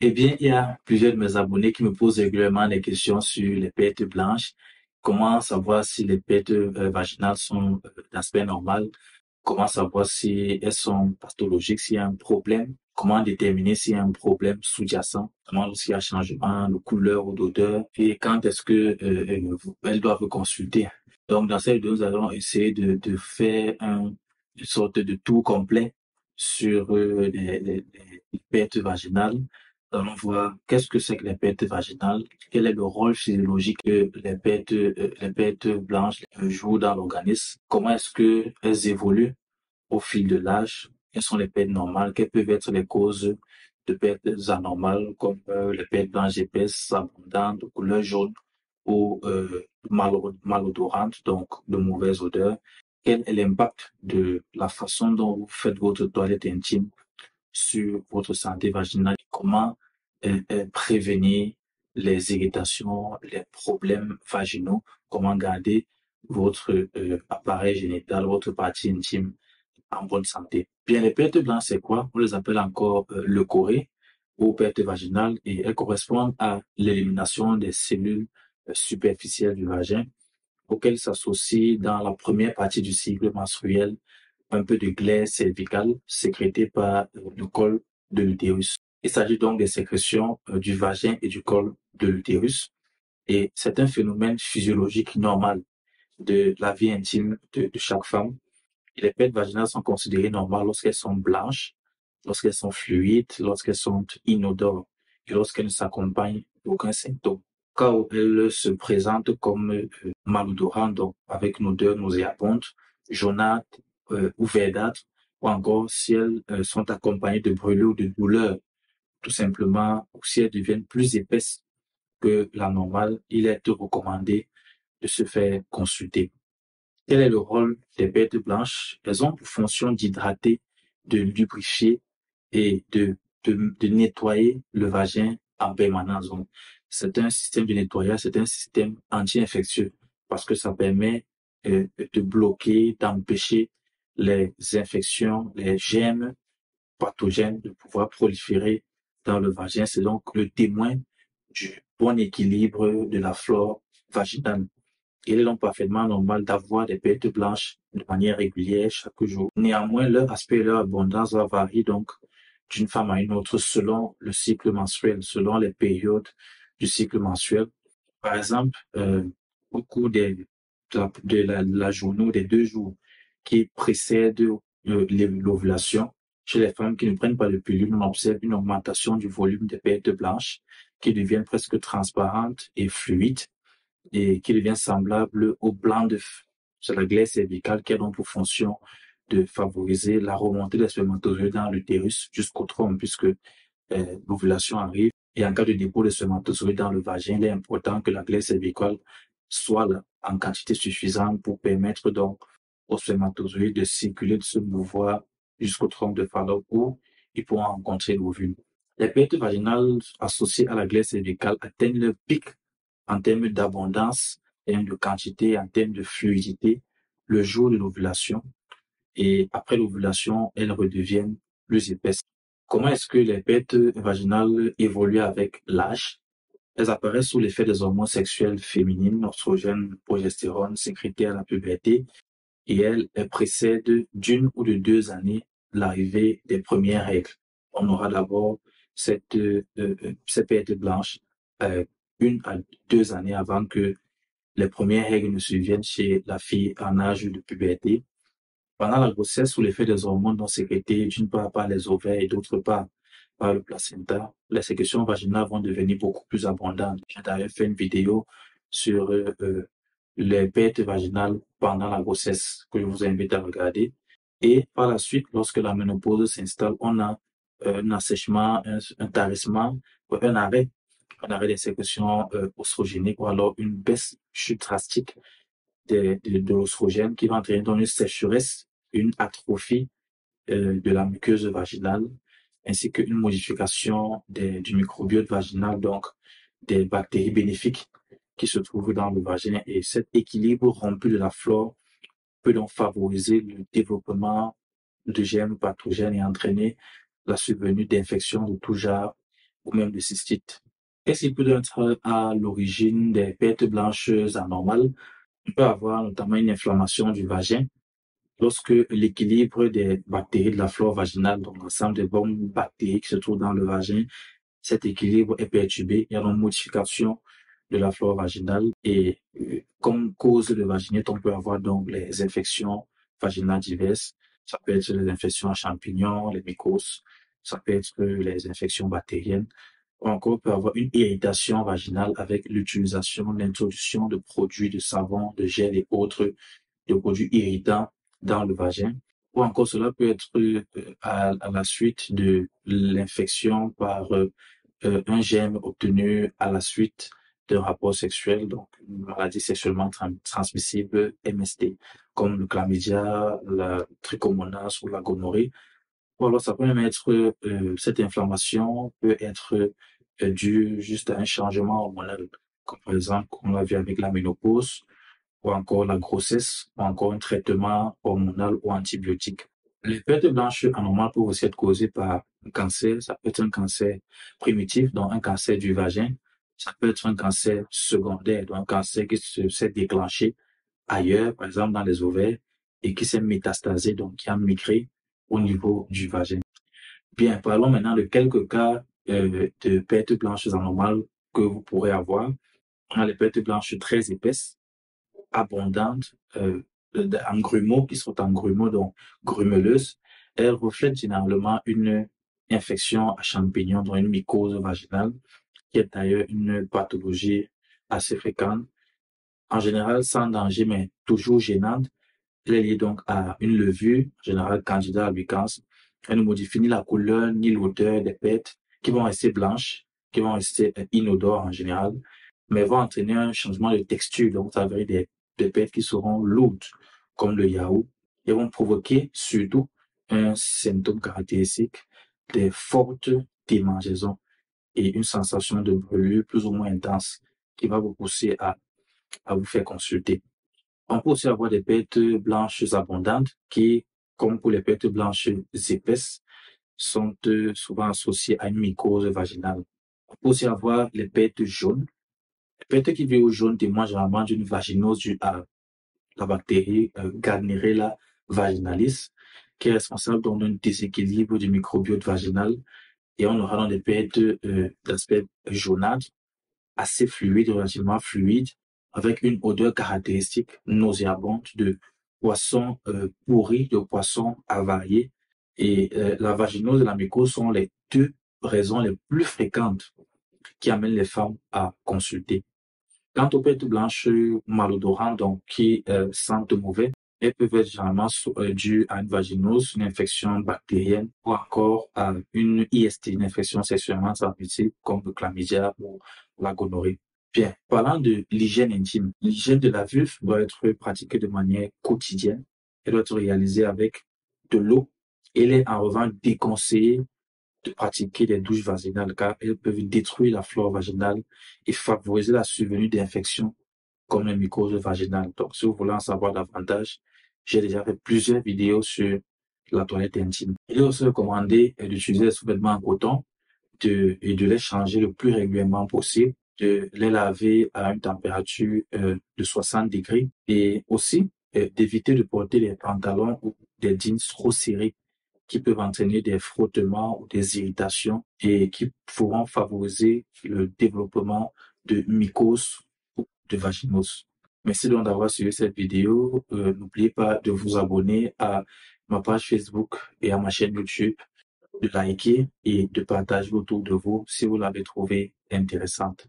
Eh bien, il y a plusieurs de mes abonnés qui me posent régulièrement des questions sur les pertes blanches. Comment savoir si les pertes vaginales sont d'aspect normal? Comment savoir si elles sont pathologiques, s'il y a un problème? Comment déterminer s'il y a un problème sous-jacent? Comment s'il y a un changement de couleur ou d'odeur? Et quand est-ce que elles doivent consulter? Donc, dans cette vidéo, nous allons essayer de faire une sorte de tour complet sur les pertes vaginales. Nous allons voir qu'est-ce que c'est que les pertes vaginales, quel est le rôle physiologique que les pertes blanches jouent dans l'organisme, comment est-ce que elles évoluent au fil de l'âge, quelles sont les pertes normales, quelles peuvent être les causes de pertes anormales comme les pertes blanches épaisses, abondantes, de couleur jaune ou malodorantes, donc de mauvaise odeur. Quel est l'impact de la façon dont vous faites votre toilette intime sur votre santé vaginale? Comment prévenir les irritations, les problèmes vaginaux? Comment garder votre appareil génital, votre partie intime en bonne santé? Bien, les pertes blanches, c'est quoi? On les appelle encore le corée ou pertes vaginales et elles correspondent à l'élimination des cellules superficielles du vagin auxquelles s'associe dans la première partie du cycle menstruel un peu de glaise cervicale sécrétée par le col de l'utérus. Il s'agit donc des sécrétions du vagin et du col de l'utérus et c'est un phénomène physiologique normal de la vie intime de chaque femme. Et les pertes vaginales sont considérées normales lorsqu'elles sont blanches, lorsqu'elles sont fluides, lorsqu'elles sont inodores et lorsqu'elles ne s'accompagnent d'aucun symptôme. Cas où elles se présentent comme malodorantes, donc avec une odeur nauséabonde, jaunâtre ou verdâtre, ou encore si elles sont accompagnées de brûlures ou de douleurs, tout simplement, ou si elles deviennent plus épaisses que la normale, il est recommandé de se faire consulter. Quel est le rôle des bêtes blanches? Elles ont pour fonction d'hydrater, de lubrifier et de nettoyer le vagin en permanence. Donc, c'est un système de nettoyage, c'est un système anti-infectieux parce que ça permet de bloquer, d'empêcher les infections, les germes pathogènes de pouvoir proliférer dans le vagin. C'est donc le témoin du bon équilibre de la flore vaginale. Il est donc parfaitement normal d'avoir des pertes blanches de manière régulière chaque jour. Néanmoins, leur aspect et leur abondance va varier donc d'une femme à une autre selon le cycle menstruel, selon les périodes du cycle menstruel. Par exemple, au cours de la journée ou des 2 jours qui précèdent l'ovulation, chez les femmes qui ne prennent pas de pilule, on observe une augmentation du volume des pertes blanches qui deviennent presque transparentes et fluides et qui devient semblable au blanc d'œuf. C'est la glaise cervicale qui a donc pour fonction de favoriser la remontée des spermatozoïdes dans l'utérus jusqu'au trompe, puisque l'ovulation arrive. Et en cas de dépôt de spermatozoïdes dans le vagin, il est important que la glaise cervicale soit là, en quantité suffisante pour permettre donc aux spermatozoïdes de circuler, de se mouvoir jusqu'au tronc de Fallope où ils pourront rencontrer l'ovule. Les pertes vaginales associées à la glaise cervicale atteignent leur pic en termes d'abondance, en termes de quantité, en termes de fluidité, le jour de l'ovulation. Et après l'ovulation, elles redeviennent plus épaisses. Comment est-ce que les pertes vaginales évoluent avec l'âge? Elles apparaissent sous l'effet des hormones sexuelles féminines, oestrogène, progestérone, sécrétées à la puberté, et elles précèdent d'une ou de 2 années l'arrivée des premières règles. On aura d'abord ces pertes blanches euh, 1 à 2 années avant que les premières règles ne surviennent chez la fille en âge de puberté. Pendant la grossesse, sous l'effet des hormones non sécrétées, d'une part par les ovaires et d'autre part par le placenta, les sécrétions vaginales vont devenir beaucoup plus abondantes. J'ai d'ailleurs fait une vidéo sur les pertes vaginales pendant la grossesse que je vous invite à regarder. Et par la suite, lorsque la ménopause s'installe, on a un assèchement, un tarissement, un arrêt des sécrétions oestrogéniques ou alors une baisse, chute drastique de l'oestrogène qui va entraîner dans une sécheresse, une atrophie de la muqueuse vaginale, ainsi qu'une modification du microbiote vaginal, donc des bactéries bénéfiques qui se trouvent dans le vagin. Et cet équilibre rompu de la flore peut donc favoriser le développement de germes pathogènes et entraîner la survenue d'infections de tout genre ou même de cystite. Qu'est-ce qui peut être à l'origine des pertes blanches anormales? On peut avoir notamment une inflammation du vagin lorsque l'équilibre des bactéries de la flore vaginale, donc l'ensemble des bonnes bactéries qui se trouvent dans le vagin, cet équilibre est perturbé. Il y a une modification de la flore vaginale et comme cause de vaginite, on peut avoir donc les infections vaginales diverses. Ça peut être les infections à champignons, les mycoses, ça peut être les infections bactériennes. Ou encore, on peut avoir une irritation vaginale avec l'utilisation, l'introduction de produits de savon, de gel et autres de produits irritants dans le vagin. Ou encore, cela peut être à la suite de l'infection par un germe obtenu à la suite d'un rapport sexuel, donc une maladie sexuellement transmissible MST, comme le chlamydia, la trichomonas ou la gonorrhée. Ou alors, ça peut même être, cette inflammation peut être due juste à un changement hormonal, comme par exemple, on l'a vu avec la ménopause, ou encore la grossesse, ou encore un traitement hormonal ou antibiotique. Les pertes blanches anormales peuvent aussi être causées par un cancer. Ça peut être un cancer primitif, donc un cancer du vagin. Ça peut être un cancer secondaire, donc un cancer qui s'est déclenché ailleurs, par exemple dans les ovaires, et qui s'est métastasé, donc qui a migré au niveau du vagin. Bien, parlons maintenant de quelques cas de pertes blanches anormales que vous pourrez avoir. On a les pertes blanches très épaisses, abondantes, en grumeaux, qui sont en grumeaux, donc grumeleuses. Elles reflètent généralement une infection à champignons, donc une mycose vaginale, qui est d'ailleurs une pathologie assez fréquente. En général, sans danger, mais toujours gênante. Elle est liée donc à une levure, en général Candida albicans. Elle ne modifie ni la couleur ni l'odeur des pertes qui vont rester blanches, qui vont rester inodores en général, mais vont entraîner un changement de texture. Donc, ça veut dire des pertes qui seront lourdes, comme le yaourt, et vont provoquer surtout un symptôme caractéristique des fortes démangeaisons et une sensation de brûlure plus ou moins intense qui va vous pousser à vous faire consulter. On peut aussi avoir des pertes blanches abondantes qui, comme pour les pertes blanches épaisses, sont souvent associées à une mycose vaginale. On peut aussi avoir les pertes jaunes. Les pertes qui viennent au jaune témoignent généralement d'une vaginose due à la bactérie Gardnerella vaginalis, qui est responsable d'un déséquilibre du microbiote vaginal. Et on aura dans des pertes d'aspect jaunâtre, assez fluide, relativement fluide, avec une odeur caractéristique nauséabonde de poisson pourri, de poisson avarié. Et la vaginose et la mycose sont les deux raisons les plus fréquentes qui amènent les femmes à consulter. Quant aux pertes blanches malodorantes, donc qui sentent mauvais, elles peuvent être généralement dues à une vaginose, une infection bactérienne ou encore à une IST, une infection sexuellement transmissible comme le chlamydia ou la gonorrhée. Bien, parlant de l'hygiène intime, l'hygiène de la vulve doit être pratiquée de manière quotidienne. Elle doit être réalisée avec de l'eau. Elle est en revanche déconseillée de pratiquer des douches vaginales car elles peuvent détruire la flore vaginale et favoriser la survenue d'infections comme les mycoses vaginales. Donc, si vous voulez en savoir davantage, j'ai déjà fait plusieurs vidéos sur la toilette intime. Il est aussi recommandé d'utiliser des sous-vêtements en coton et de les changer le plus régulièrement possible, de les laver à une température de 60 degrés et aussi d'éviter de porter des pantalons ou des jeans trop serrés qui peuvent entraîner des frottements ou des irritations et qui pourront favoriser le développement de mycoses ou de vaginose. Merci donc d'avoir suivi cette vidéo. N'oubliez pas de vous abonner à ma page Facebook et à ma chaîne YouTube, de liker et de partager autour de vous si vous l'avez trouvée intéressante.